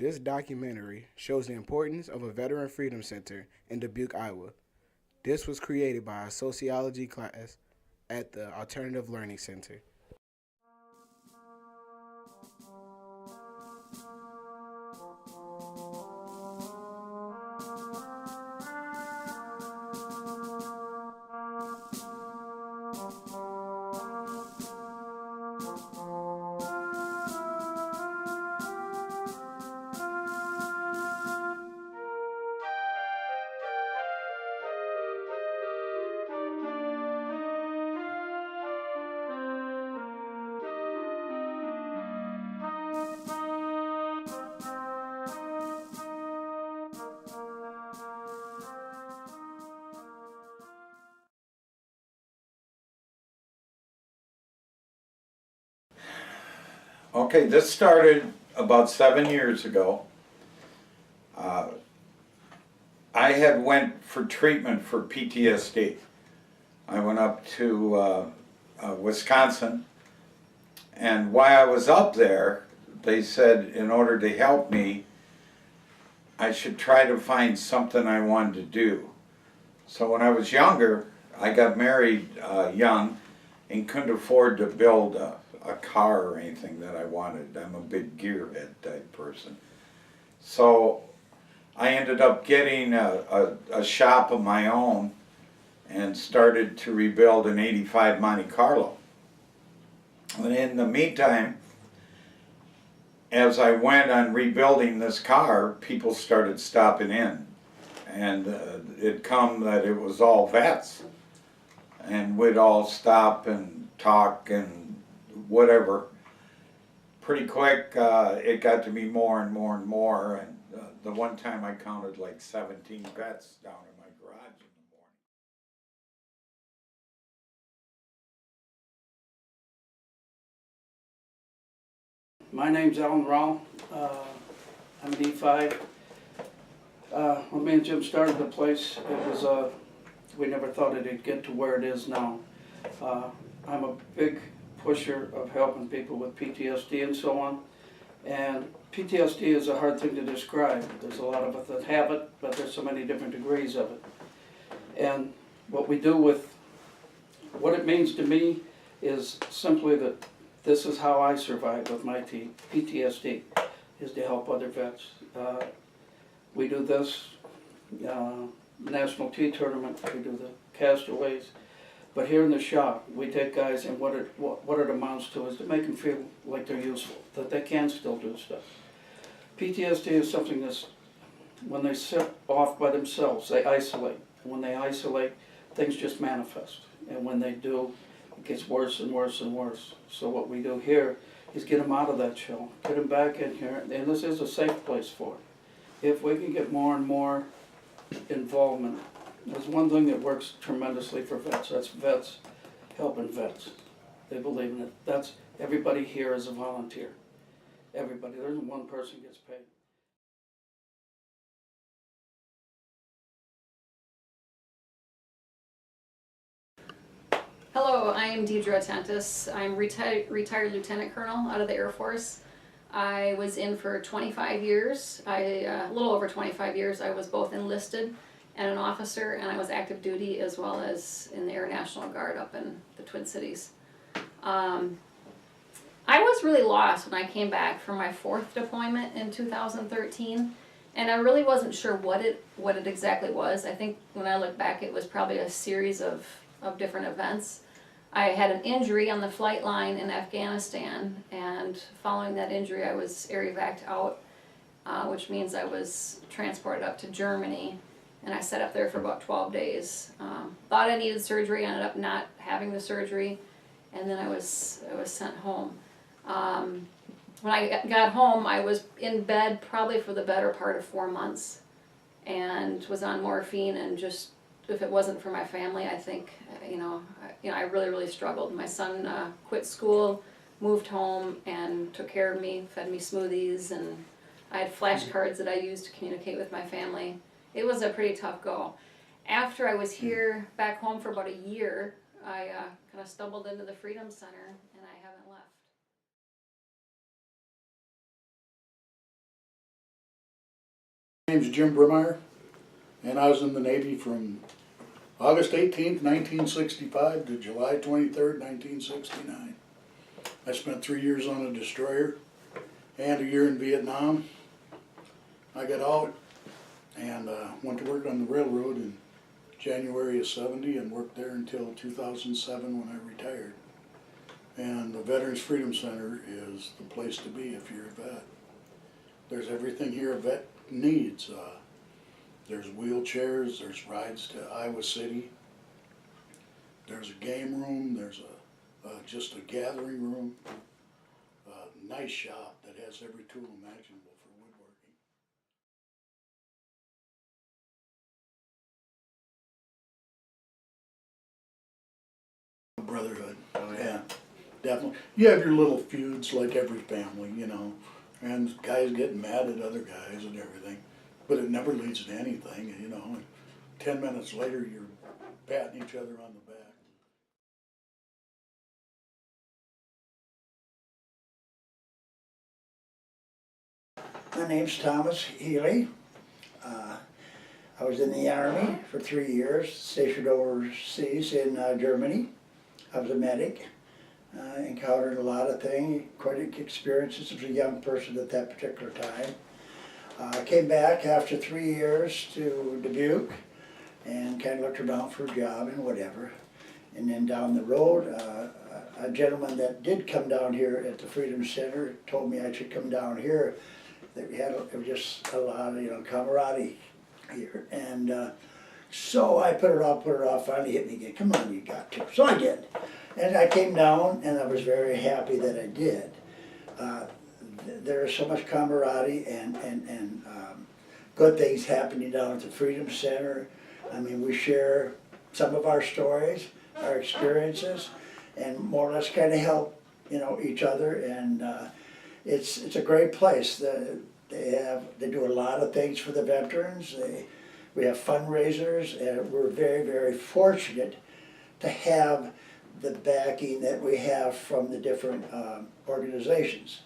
This documentary shows the importance of a Veteran Freedom Center in Dubuque, Iowa. This was created by a sociology class at the Alternative Learning Center. Okay, this started about 7 years ago. I had went for treatment for PTSD. I went up to Wisconsin, and while I was up there, they said in order to help me, I should try to find something I wanted to do. So when I was younger, I got married young and couldn't afford to build a car or anything that I wanted. I'm a big gearhead type person. So I ended up getting a shop of my own and started to rebuild an '85 Monte Carlo. And in the meantime, as I went on rebuilding this car, people started stopping in. And it come that it was all vets. And we'd all stop and talk and whatever. Pretty quick, it got to be more and more and more, and the one time I counted like 17 vets down in my garage in the morning. My name's Alan Rall. I'm an E5. When me and Jim started the place, it was we never thought it'd get to where it is now. I'm a big pusher of helping people with PTSD and so on. And PTSD is a hard thing to describe. There's a lot of us that have it, but there's so many different degrees of it. And what we do with, what it means to me is simply that this is how I survive with my PTSD, is to help other vets. We do this National Tea Tournament, we do the castaways. But here in the shop, we take guys and what it amounts to is to make them feel like they're useful, that they can still do stuff. PTSD is something that's, when they sit off by themselves, they isolate. And when they isolate, things just manifest. And when they do, it gets worse and worse and worse. So what we do here is get them out of that shell, get them back in here, and this is a safe place for it. If we can get more and more involvement, there's one thing that works tremendously for vets. That's vets helping vets. They believe in it. That's, everybody here is a volunteer. Everybody. There isn't one person gets paid. Hello, I am Deidre Atentis. I'm retired Lieutenant Colonel out of the Air Force. I was in for 25 years. A little over 25 years. I was both enlisted and an officer, and I was active duty as well as in the Air National Guard up in the Twin Cities. I was really lost when I came back from my 4th deployment in 2013, and I really wasn't sure what it exactly was. I think when I look back, it was probably a series of different events. I had an injury on the flight line in Afghanistan, and following that injury I was air evac'd out, which means I was transported up to Germany, and I sat up there for about 12 days. Thought I needed surgery, ended up not having the surgery, and then I was sent home. When I got home, I was in bed probably for the better part of 4 months, and was on morphine, and just, if it wasn't for my family, I think, I really struggled. My son quit school, moved home, and took care of me, fed me smoothies, and I had flashcards that I used to communicate with my family. It was a pretty tough go. After I was here back home for about a year, I kind of stumbled into the Freedom Center, and I haven't left. My name's Jim Bremeyer, and I was in the Navy from August 18th, 1965 to July 23rd, 1969. I spent 3 years on a destroyer and a year in Vietnam. I got out and went to work on the railroad in January of '70 and worked there until 2007 when I retired. And the Veterans Freedom Center is the place to be if you're a vet. There's everything here a vet needs. There's wheelchairs, there's rides to Iowa City, there's a game room, there's just a gathering room, a nice shop that has every tool imaginable for woodworking. Brotherhood, yeah, definitely. You have your little feuds like every family, you know, and guys getting mad at other guys and everything, but it never leads to anything, you know. And 10 minutes later, you're patting each other on the back. My name's Thomas Healy. I was in the Army for 3 years, stationed overseas in Germany. I was a medic. Encountered a lot of things, quite experiences as a young person at that particular time. I came back after 3 years to Dubuque and kind of looked around for a job and whatever. And then down the road, a gentleman that did come down here at the Freedom Center told me I should come down here. That we had it was just a lot of camaraderie here, and so I put it off. Finally hit me again. Come on, you got to. So I did, and I came down, and I was very happy that I did. There is so much camaraderie and good things happening down at the Freedom Center. I mean, we share some of our stories, our experiences, and more or less kind of help each other, and it's a great place. They do a lot of things for the veterans. We have fundraisers, and we're very, very fortunate to have the backing that we have from the different organizations.